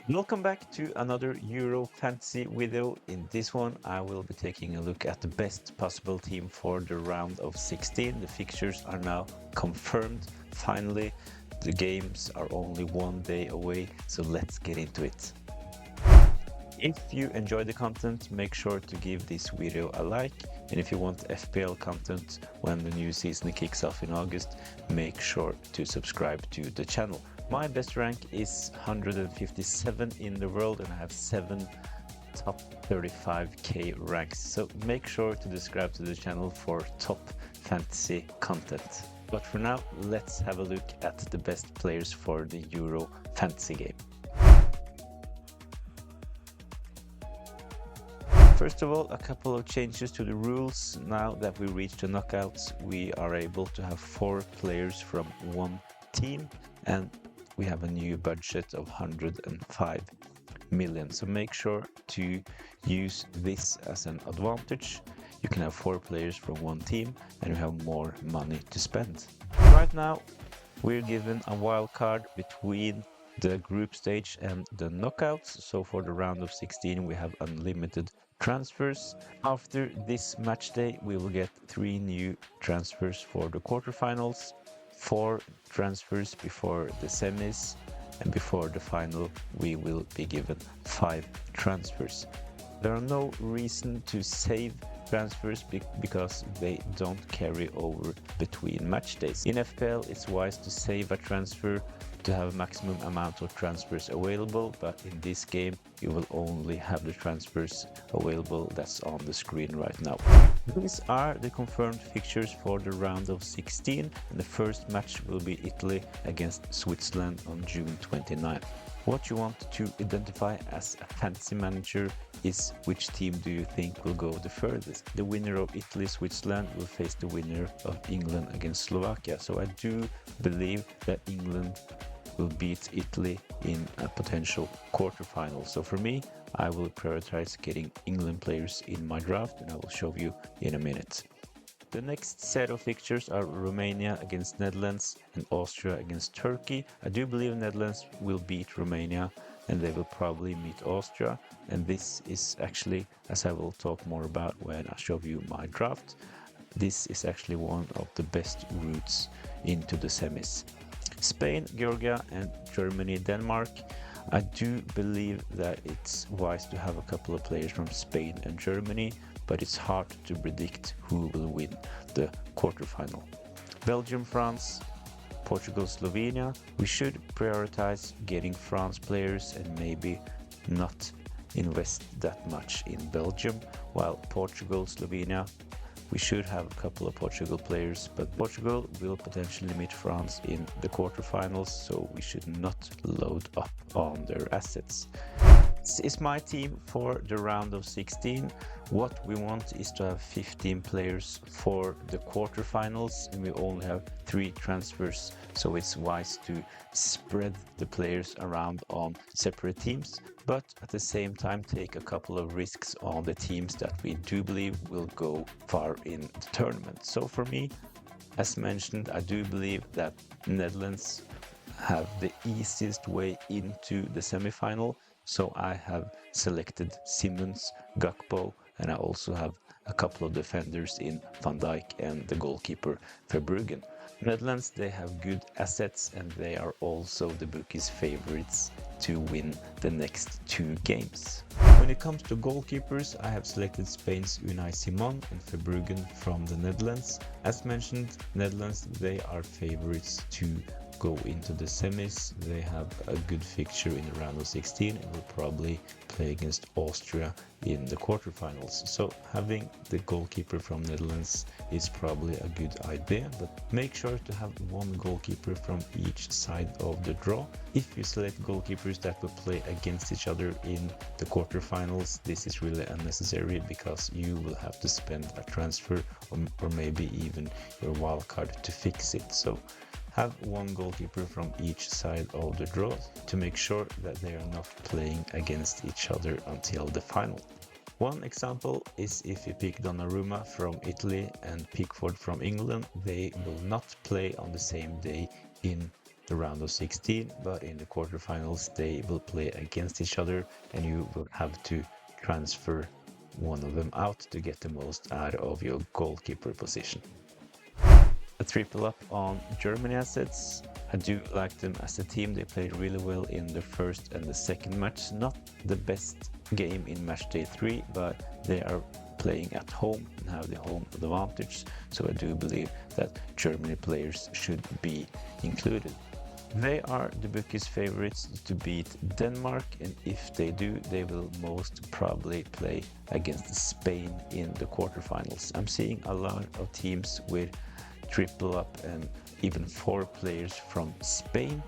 Welcome back to another Euro Fantasy video. In this one, I will be taking a look at the best possible team for the round of 16. The fixtures are now confirmed. Finally, the games are only one day away, so let's get into it. If you enjoy the content, make sure to give this video a like. And if you want FPL content when the new season kicks off in August, make sure to subscribe to the channel. My best rank is 157 in the world and I have 7 top 35k ranks. So make sure to subscribe to the channel for top fantasy content. But for now, let's have a look at the best players for the Euro fantasy game. First of all, a couple of changes to the rules. Now that we reach the knockouts, we are able to have 4 players from one team, and we have a new budget of 105 million. So make sure to use this as an advantage. You can have 4 players from one team and you have more money to spend. Right now, we're given a wild card between the group stage and the knockouts. So for the round of 16, we have unlimited transfers. After this match day, we will get 3 new transfers for the quarterfinals, 4 transfers before the semis, and before the final, we will be given 5 transfers. There are no reason to save transfers because they don't carry over between match days. In FPL, it's wise to save a transfer to have a maximum amount of transfers available, but in this game you will only have the transfers available that's on the screen right now. These are the confirmed fixtures for the round of 16, and the first match will be Italy against Switzerland on June 29th. What you want to identify as a fantasy manager is which team do you think will go the furthest. The winner of Italy-Switzerland will face the winner of England against Slovakia. So I do believe that England will beat Italy in a potential quarterfinal. So for me, I will prioritize getting England players in my draft, and I will show you in a minute. The next set of fixtures are Romania against Netherlands and Austria against Turkey. I do believe Netherlands will beat Romania and they will probably meet Austria. And this is actually, as I will talk more about when I show you my draft, this is actually one of the best routes into the semis. Spain, Georgia and Germany, Denmark. I do believe that it's wise to have a couple of players from Spain and Germany, but it's hard to predict who will win the quarterfinal. Belgium, France, Portugal, Slovenia. We should prioritize getting France players and maybe not invest that much in Belgium, while Portugal, Slovenia, we should have a couple of Portugal players, but Portugal will potentially meet France in the quarterfinals, so we should not load up on their assets. This is my team for the round of 16. What we want is to have 15 players for the quarterfinals, and we only have 3 transfers, so it's wise to spread the players around on separate teams, but at the same time take a couple of risks on the teams that we do believe will go far in the tournament. So for me, as mentioned, I do believe that Netherlands have the easiest way into the semifinal. So I have selected Simmons, Gakpo, and I also have a couple of defenders in Van Dijk and the goalkeeper Verbruggen. Netherlands, they have good assets and they are also the bookies' favorites to win the next 2 games. When it comes to goalkeepers, I have selected Spain's Unai Simon and Verbruggen from the Netherlands. As mentioned, Netherlands, they are favorites to go into the semis. They have a good fixture in the round of 16 and will probably play against Austria in the quarterfinals. So having the goalkeeper from Netherlands is probably a good idea, but make sure to have one goalkeeper from each side of the draw. If you select goalkeepers that will play against each other in the quarterfinals, this is really unnecessary because you will have to spend a transfer or maybe even your wildcard to fix it. So have one goalkeeper from each side of the draw to make sure that they are not playing against each other until the final. One example is if you pick Donnarumma from Italy and Pickford from England, they will not play on the same day in the round of 16, but in the quarterfinals they will play against each other, and you will have to transfer one of them out to get the most out of your goalkeeper position. A triple up on Germany assets. I do like them as a team. They played really well in the first and the second match. Not the best game in match day 3, but they are playing at home and have the home advantage. So I do believe that Germany players should be included. They are the bookies' favorites to beat Denmark, and if they do, they will most probably play against Spain in the quarterfinals. I'm seeing a lot of teams with triple up and even 4 players from Spain,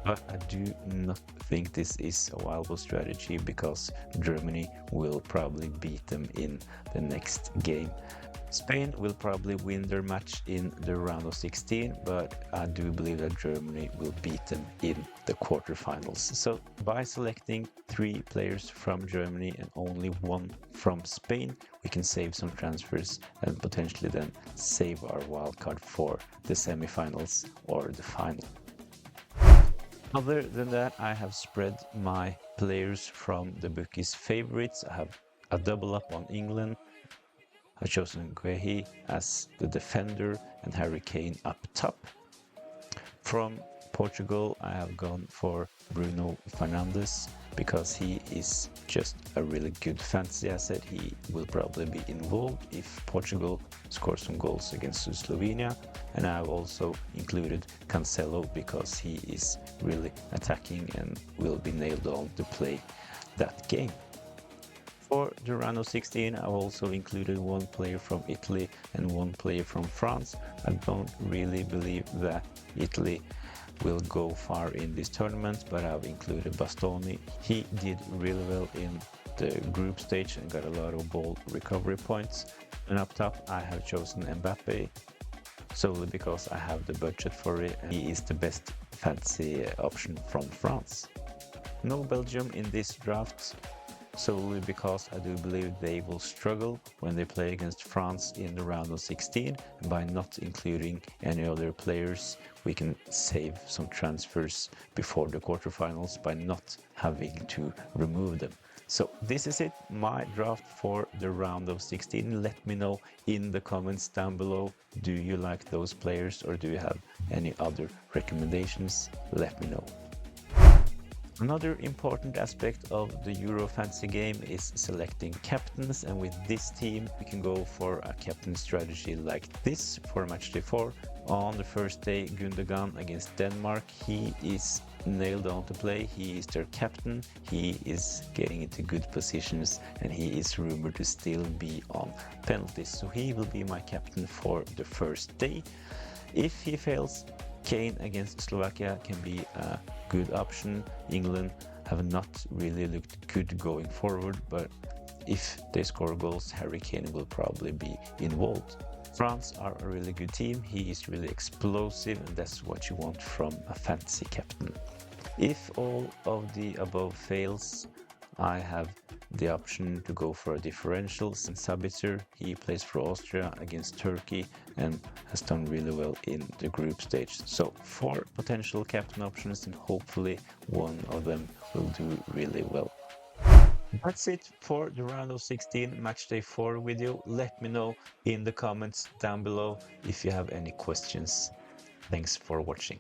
but I do not think this is a viable strategy because Germany will probably beat them in the next game. Spain will probably win their match in the round of 16, but I do believe that Germany will beat them in the quarterfinals. So by selecting 3 players from Germany and only 1 from Spain, we can save some transfers and potentially then save our wildcard for the semifinals or the final. Other than that, I have spread my players from the bookies' favorites. I have a double up on England. I've chosen Guehi as the defender and Harry Kane up top. From Portugal, I have gone for Bruno Fernandes because he is just a really good fantasy asset. He will probably be involved if Portugal scores some goals against Slovenia. And I have also included Cancelo because he is really attacking and will be nailed on to play that game. For the round of 16, I've also included 1 player from Italy and 1 player from France. I don't really believe that Italy will go far in this tournament, but I've included Bastoni. He did really well in the group stage and got a lot of ball recovery points. And up top, I have chosen Mbappe solely because I have the budget for it and he is the best fantasy option from France. No Belgium in this draft, solely because I do believe they will struggle when they play against France in the round of 16, and by not including any other players we can save some transfers before the quarterfinals by not having to remove them. So this is it, my draft for the round of 16. Let me know in the comments down below, do you like those players or do you have any other recommendations? Let me know. Another important aspect of the Euro fantasy game is selecting captains, and with this team we can go for a captain strategy like this for match day 4. On the first day, Gundogan against Denmark, he is nailed on to play. He is their captain, he is getting into good positions and he is rumored to still be on penalties, so he will be my captain for the first day. If he fails, Kane against Slovakia can be a good option. England have not really looked good going forward, but if they score goals, Harry Kane will probably be involved. France are a really good team. He is really explosive and that's what you want from a fantasy captain. If all of the above fails, I have the option to go for a differential. Since Sabitzer, he plays for Austria against Turkey and has done really well in the group stage. So 4 potential captain options and hopefully one of them will do really well. That's it for the round of 16 match day 4 video. Let me know in the comments down below if you have any questions. Thanks for watching.